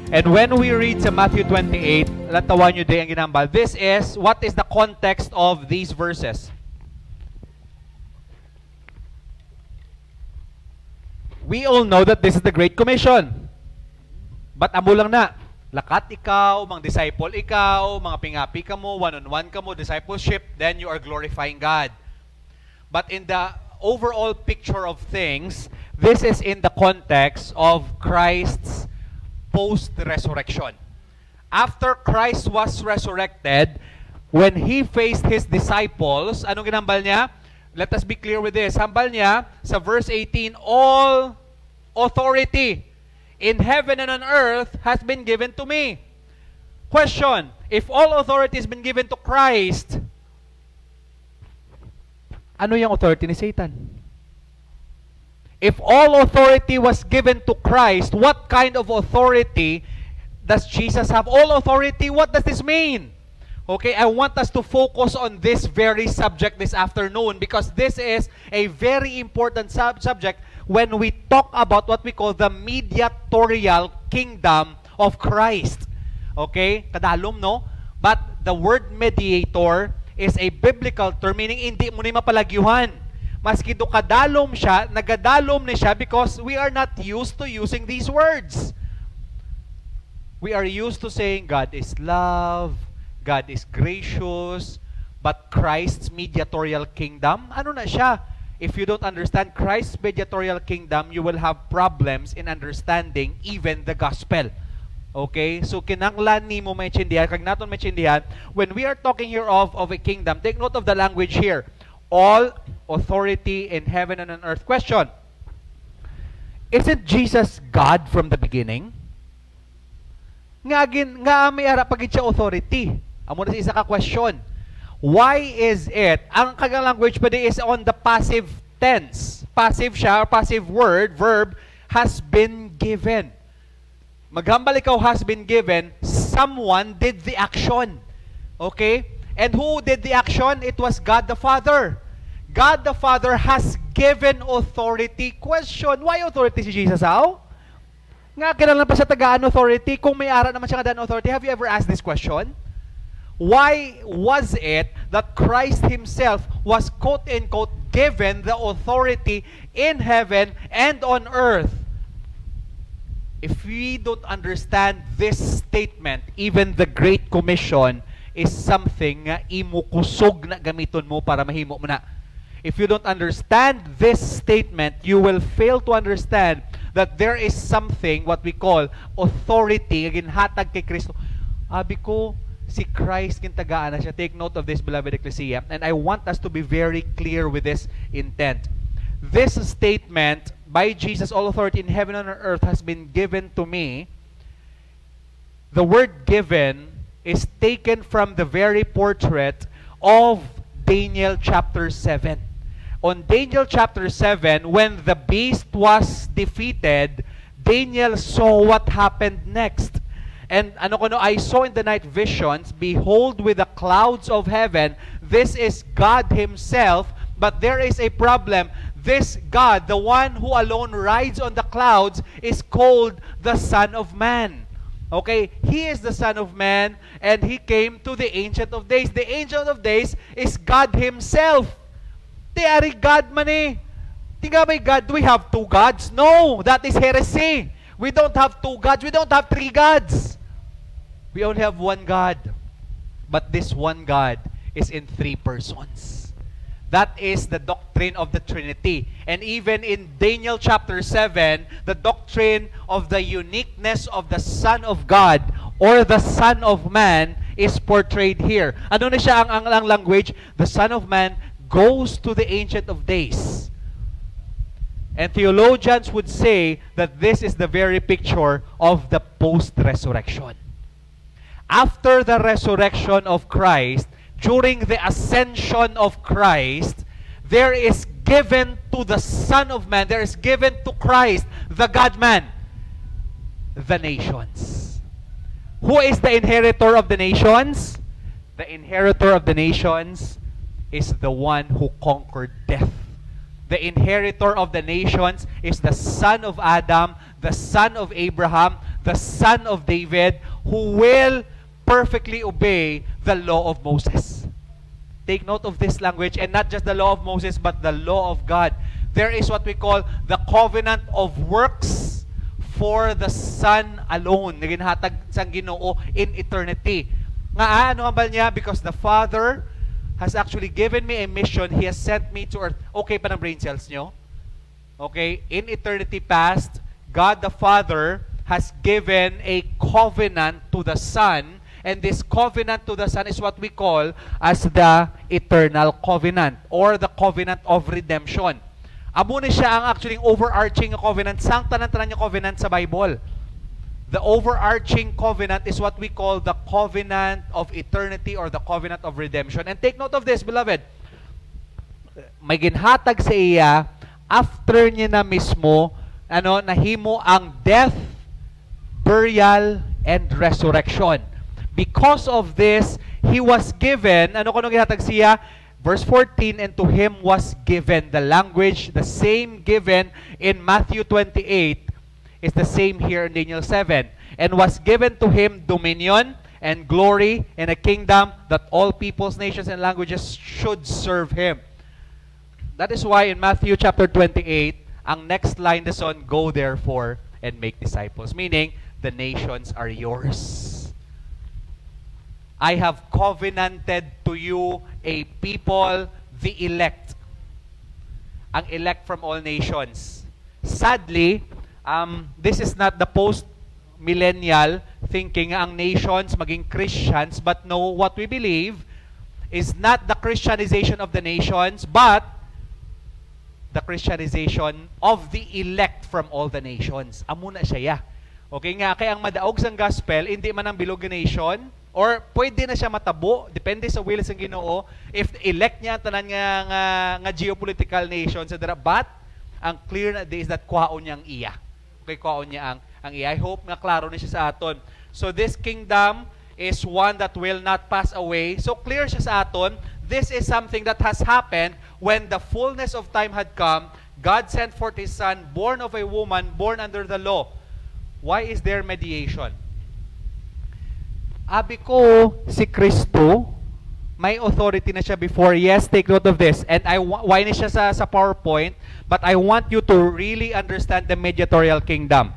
And when we read sa Matthew 28, latawan nyo din ang ginambal. What is the context of these verses? We all know that this is the Great Commission. But amo lang na, lakat ikaw, mga disciple ikaw, mga pingapi ka mo, one-on-one ka mo, discipleship, then you are glorifying God. But in the overall picture of things, this is in the context of Christ's post-resurrection. After Christ was resurrected, when He faced His disciples, anong ginambal niya? Let us be clear with this. Hambal niya sa verse 18, all authority in heaven and on earth has been given to me. Question, if all authority has been given to Christ, ano yung authority ni Satan? If all authority was given to Christ, what kind of authority does Jesus have? All authority, what does this mean? Okay, I want us to focus on this very subject this afternoon because this is a very important subject when we talk about what we call the mediatorial kingdom of Christ. Okay, kadalom no? But the word mediator is a biblical term, meaning hindi mo ni mapalagyuhan. Maski do kadalom siya, nagadalom ni siya because we are not used to using these words. We are used to saying God is love, God is gracious, but Christ's mediatorial kingdom, ano na siya? If you don't understand Christ's mediatorial kingdom, you will have problems in understanding even the gospel. Okay? So, kinanglan ni mo maintindihan, kag naton maintindihan, when we are talking here of a kingdom, take note of the language here. All authority in heaven and on earth. Question, isn't Jesus God from the beginning? Nga may ara pagit siya authority. Amo na sa isa ka question. Why is it, ang kagang language pa is on the passive tense. Passive siya, or passive verb, has been given. Maghambal ikaw has been given, someone did the action. Okay? And who did the action? It was God the Father. God the Father has given authority. Question, why authority si Jesus, how? Nga, kailangan pa sa tagaan authority. Kung may ara naman siya nga authority, have you ever asked this question? Why was it that Christ Himself was quote-unquote given the authority in heaven and on earth? If we don't understand this statement, even the Great Commission is something nga imukusog na gamiton mo para mahimo mo na. If you don't understand this statement, you will fail to understand that there is something what we call authority ginhatag kay Kristo. Abi ko, si Christ kintagaan na siya. Take note of this, beloved Ecclesia. And I want us to be very clear with this intent. This statement by Jesus, all authority in heaven and on earth has been given to me. The word given is taken from the very portrait of Daniel chapter 7. On Daniel chapter 7, when the beast was defeated, Daniel saw what happened next. And I saw in the night visions, behold, with the clouds of heaven, this is God Himself, but there is a problem. This God, the one who alone rides on the clouds, is called the Son of Man. Okay, He is the Son of Man, and He came to the Ancient of Days. The Ancient of Days is God Himself. Tiari God man eh. Tinga may God, do we have two gods? No, that is heresy. We don't have two gods. We don't have three gods. We only have one God. But this one God is in three persons. That is the doctrine of the Trinity. And even in Daniel chapter 7, the doctrine of the uniqueness of the Son of God or the Son of Man is portrayed here. Ano na siya ang language? The Son of Man goes to the Ancient of Days. And theologians would say that this is the very picture of the post-resurrection. After the resurrection of Christ, during the ascension of Christ, there is given to the Son of Man, there is given to Christ, the God-man, the nations. Who is the inheritor of the nations? The inheritor of the nations is the one who conquered death. The inheritor of the nations is the son of Adam, the son of Abraham, the son of David, who will perfectly obey the law of Moses. Take note of this language, and not just the law of Moses, but the law of God. There is what we call the covenant of works for the Son alone, na ginhatag sang Ginoo in eternity. Nga ano ba niya? Because the Father has actually given me a mission. He has sent me to earth. Okay pa ng brain cells nyo? Okay? In eternity past, God the Father has given a covenant to the Son, and this covenant to the Son is what we call as the eternal covenant or the covenant of redemption. Amo ni siya ang actually overarching covenant, sang tanan-tanan yung covenant sa Bible. The overarching covenant is what we call the covenant of eternity or the covenant of redemption. And take note of this, beloved. May ginhatag sa iya after niya na mismo nahimo ang death, burial, and resurrection. Because of this, he was given, ginhatag siya? Verse 14, and to him was given. The language, the same given in Matthew 28, is the same here in Daniel 7. And was given to him dominion and glory and a kingdom that all peoples, nations, and languages should serve him. That is why in Matthew chapter 28, ang next line is on, go therefore and make disciples. Meaning, the nations are yours. I have covenanted to you a people, the elect. Ang elect from all nations. Sadly, this is not the post-millennial thinking ang nations maging Christians, but no, what we believe is not the Christianization of the nations, but the Christianization of the elect from all the nations. Amo na siya. Okay nga, kaya ang madaog sang gospel, hindi man ang bilog nation, or pwede na siya matabo, depende sa will sa Ginoo, if elect niya tanan nga geopolitical nation sa dira, but ang clear na is that kwaon niya ang iya. Okay, kwaon niya ang iya. I hope nga klaro na siya sa aton. So this kingdom is one that will not pass away. So clear siya sa aton. This is something that has happened when the fullness of time had come. God sent forth His Son, born of a woman, born under the law. Why is there mediation? Abi ko, si Kristo, may authority na siya before. Yes, take note of this. And why na siya sa PowerPoint? But I want you to really understand the mediatorial kingdom.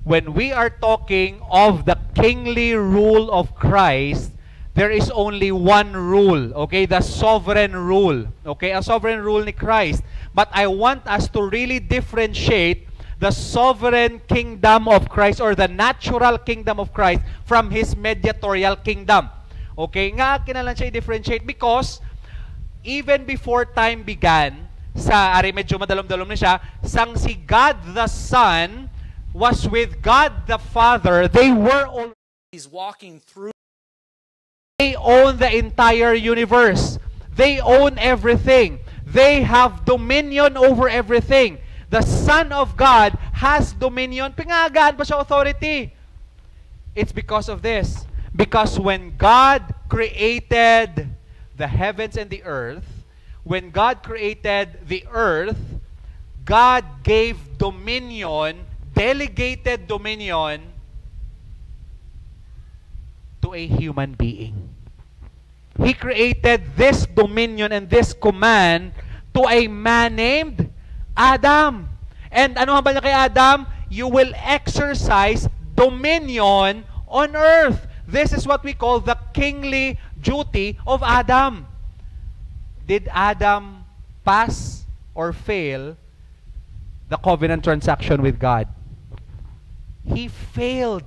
When we are talking of the kingly rule of Christ, there is only one rule, okay? The sovereign rule, okay? A sovereign rule ni Christ. But I want us to really differentiate the sovereign kingdom of Christ or the natural kingdom of Christ from His mediatorial kingdom. Okay? Nga, kinalan siya i-differentiate because even before time began, ari medyo madalom-dalom na siya, sang si God the Son was with God the Father, they were always walking through. They own the entire universe. They own everything. They have dominion over everything. The Son of God has dominion. Pingagaan ba siya authority? It's because of this. Because when God created the heavens and the earth, when God created the earth, God gave dominion, delegated dominion to a human being. He created this dominion and this command to a man named Adam. And ano ba niya kay Adam? You will exercise dominion on earth. This is what we call the kingly duty of Adam. Did Adam pass or fail the covenant transaction with God? He failed.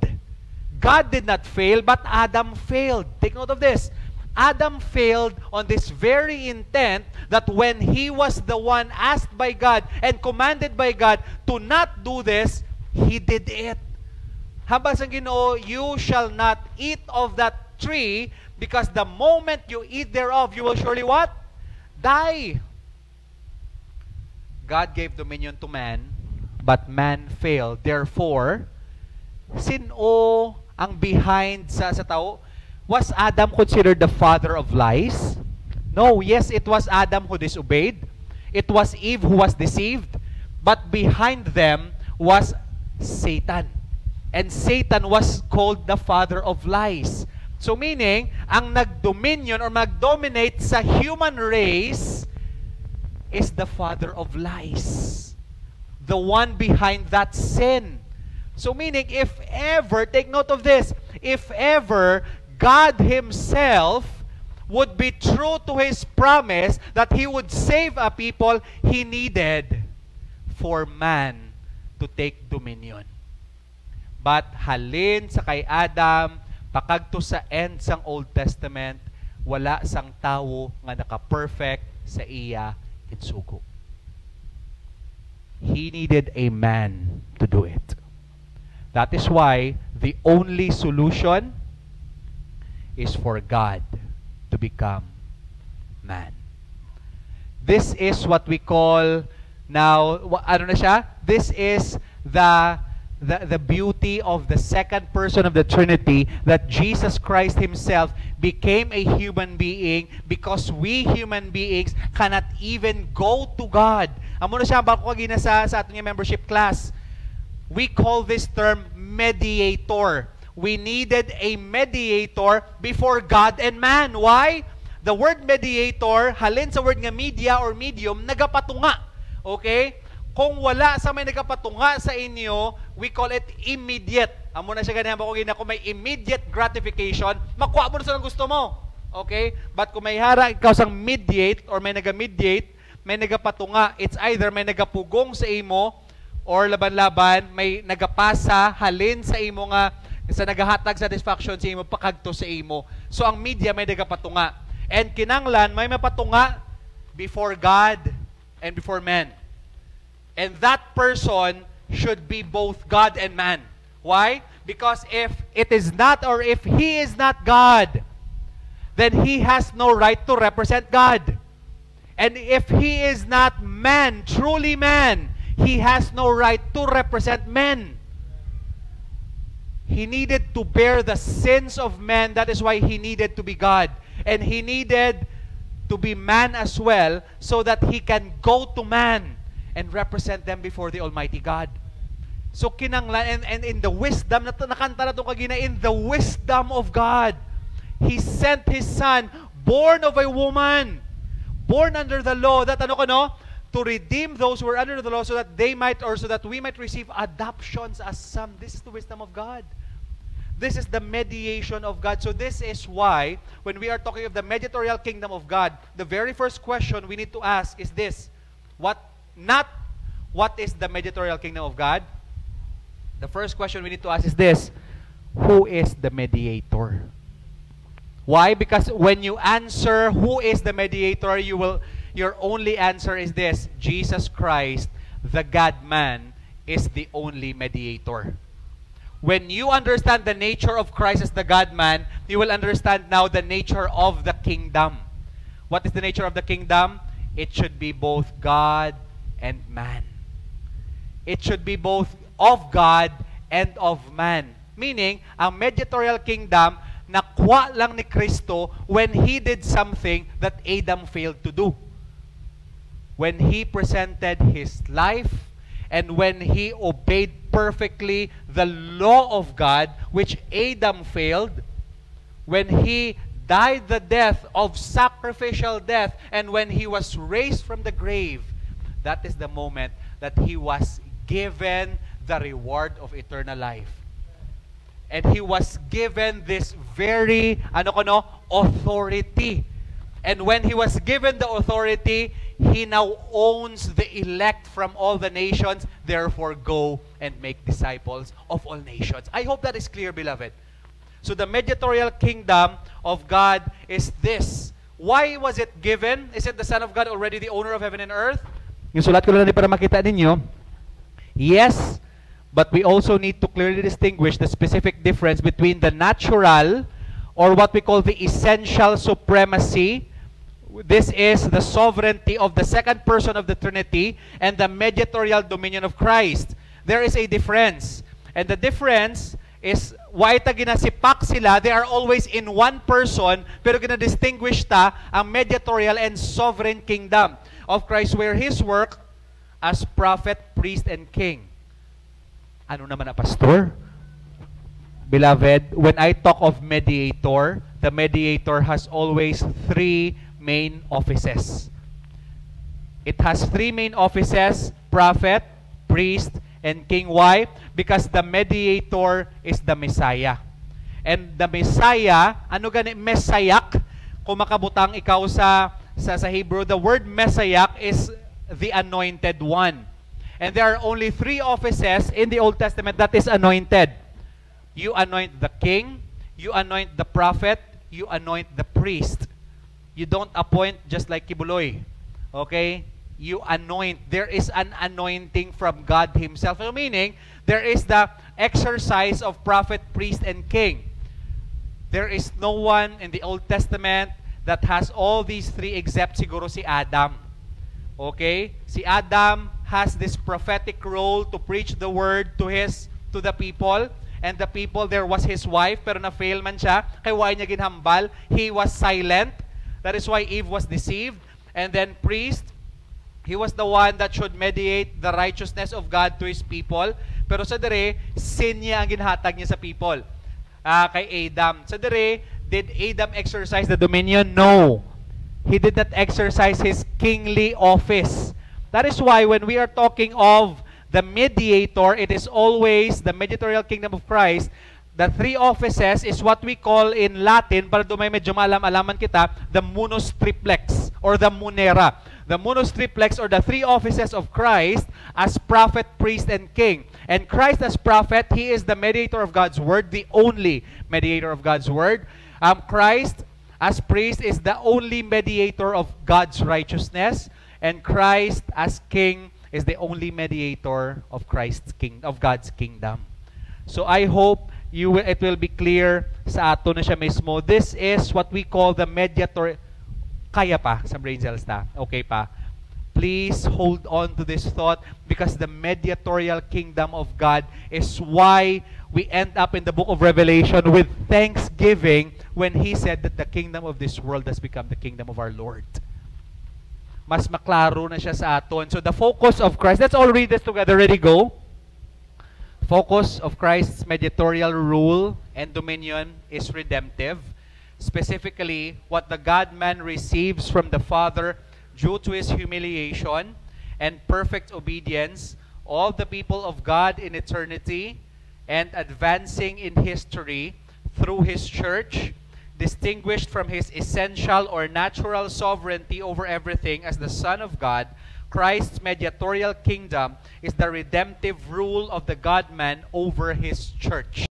God did not fail, but Adam failed. Take note of this. Adam failed on this very intent that when he was the one asked by God and commanded by God to not do this, he did it. Habang sa Ginoo, you shall not eat of that tree because the moment you eat thereof, you will surely what? Die. God gave dominion to man, but man failed. Therefore, sino ang behind sa tao? Was Adam considered the father of lies? No. Yes, it was Adam who disobeyed. It was Eve who was deceived. But behind them was Satan. And Satan was called the father of lies. So meaning, ang nagdominion or magdominate sa human race is the father of lies. The one behind that sin. So meaning, if ever, take note of this, if ever God Himself would be true to His promise that He would save a people, He needed for man to take dominion. But halin sa kay Adam, pakagto sa end sang Old Testament, wala sang tawo nga naka-perfect sa iya itsugo. He needed a man to do it. That is why the only solution is for God to become man. This is what we call now, ano na siya? This is the beauty of the second person of the Trinity, that Jesus Christ Himself became a human being because we human beings cannot even go to God. Amo na siya, bako kagina sa ating membership class. We call this term mediator. We needed a mediator before God and man. Why? The word mediator, halin sa word nga media or medium, nagapatunga. Okay? Kung wala sa may nagapatunga sa inyo, we call it immediate. Amo na siya ganyan ba kung may immediate gratification, makuha mo na sa gusto mo. Okay? But kung may hara ikaw sang mediate or may naga-mediate, may nagapatunga, it's either may nagapugong sa imo or laban-laban, may nagapasa halin sa imo nga sa nagahatag satisfaction sa imo pakagto sa imo. So ang media may nagapatunga. And kinanglan may mapatunga before God and before man. And that person should be both God and man. Why? Because if it is not, or if he is not God, then he has no right to represent God. And if he is not man, truly man, he has no right to represent men. He needed to bear the sins of men. That is why he needed to be God. And he needed to be man as well so that he can go to man and represent them before the Almighty God. So kinanglan, and in the wisdom, nakanta na itong kagina, in the wisdom of God, He sent His Son, born of a woman, born under the law, that ano ko no? To redeem those who are under the law so that they might, or so that we might receive adoptions as sons. This is the wisdom of God. This is the mediation of God. So this is why, when we are talking of the mediatorial kingdom of God, the very first question we need to ask is this. What is the mediatorial kingdom of God? The first question we need to ask is this. Who is the mediator? Why? Because when you answer who is the mediator, your only answer is this. Jesus Christ, the God-man, is the only mediator. When you understand the nature of Christ as the God-man, you will understand now the nature of the kingdom. What is the nature of the kingdom? It should be both God and man. It should be both of God and of man. Meaning, ang mediatorial kingdom, nakuha lang ni Kristo when He did something that Adam failed to do. When He presented His life, and when He obeyed perfectly the law of God, which Adam failed, when He died the death of sacrificial death, and when He was raised from the grave, that is the moment that He was given the reward of eternal life. And He was given this very, authority. And when He was given the authority, He now owns the elect from all the nations. Therefore, go and make disciples of all nations. I hope that is clear, beloved. So the mediatorial kingdom of God is this. Why was it given? Is it the Son of God already the owner of heaven and earth? Yung sulat ko lang para makita ninyo. Yes, but we also need to clearly distinguish the specific difference between the natural, or what we call the essential supremacy. This is the sovereignty of the second person of the Trinity, and the mediatorial dominion of Christ. There is a difference. And the difference is, why ta ginasipak sila? They are always in one person, pero gina-distinguish ta ang mediatorial and sovereign kingdom of Christ, where His work as prophet, priest, and king. Ano naman na pastor? Beloved, when I talk of mediator, the mediator has always three main offices. It has three main offices: prophet, priest, and king. Why? Because the mediator is the Messiah. And the Messiah, ano gani? Messiah. Kung makabutang ikaw sa Hebrew, the word Messiah is the anointed one. And there are only three offices in the Old Testament that is anointed. You anoint the king, you anoint the prophet, you anoint the priest. You don't appoint just like Kibuloy. Okay? You anoint. There is an anointing from God Himself. So meaning, there is the exercise of prophet, priest, and king. There is no one in the Old Testament that has all these three except siguro si Adam. Okay? Si Adam has this prophetic role to preach the word to the people. And the people, there was his wife, pero na-fail man siya. Kaya why niya ginhambal? He was silent. That is why Eve was deceived. And then priest, he was the one that should mediate the righteousness of God to His people. Pero sa dere, sin niya ang ginhatag niya sa people. Kay Adam. Sa dere, did Adam exercise the dominion? No. He did not exercise his kingly office. That is why when we are talking of the mediator, it is always the mediatorial kingdom of Christ. The three offices is what we call in Latin, para dumay medyo maalam-alaman kita, the munus triplex or the munera. The munus triplex or the three offices of Christ as prophet, priest, and king. And Christ as prophet, He is the mediator of God's word, the only mediator of God's word. Christ as priest is the only mediator of God's righteousness. And Christ as king is the only mediator of God's kingdom. So I hope it will be clear sa ato na siya mismo. This is what we call the mediator. Kaya pa sa brain cells ta? Okay pa? Please hold on to this thought, because the mediatorial kingdom of God is why we end up in the book of Revelation with thanksgiving when He said that the kingdom of this world has become the kingdom of our Lord. Mas maklaro na siya sa aton. So the focus of Christ, let's all read this together. Ready, go. Focus of Christ's mediatorial rule and dominion is redemptive. Specifically, what the God-man receives from the Father due to His humiliation and perfect obedience, all the people of God in eternity and advancing in history through His church, distinguished from His essential or natural sovereignty over everything as the Son of God, Christ's mediatorial kingdom is the redemptive rule of the God-man over His church.